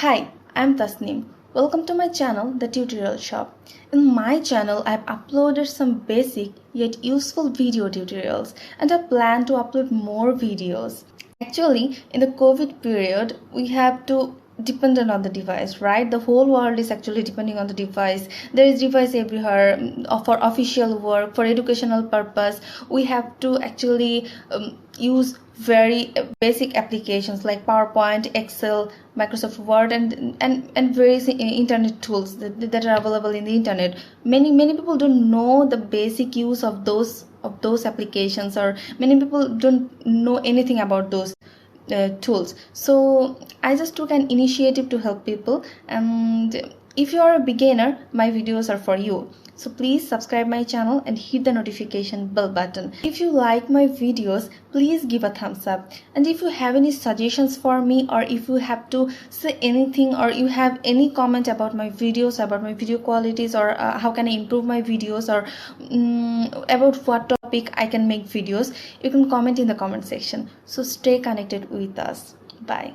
Hi, I'm Tasneem. Welcome to my channel, The Tutorial Shop. In my channel, I've uploaded some basic yet useful video tutorials and I plan to upload more videos. Actually, in the COVID period, we have to dependent on the device, right? The whole world is actually depending on the device. There is device everywhere for official work, for educational purpose. We have to actually use very basic applications like PowerPoint, Excel, Microsoft Word, and various internet tools that are available in the internet. Many people don't know the basic use of those applications, or many people don't know anything about those tools. So I just took an initiative to help people, and if you are a beginner, my videos are for you. So please subscribe my channel and hit the notification bell button. If you like my videos, please give a thumbs up. And if you have any suggestions for me, or if you have to say anything, or you have any comment about my videos, about my video qualities, or how can I improve my videos, or about what topic I can make videos, you can comment in the comment section. So stay connected with us. Bye.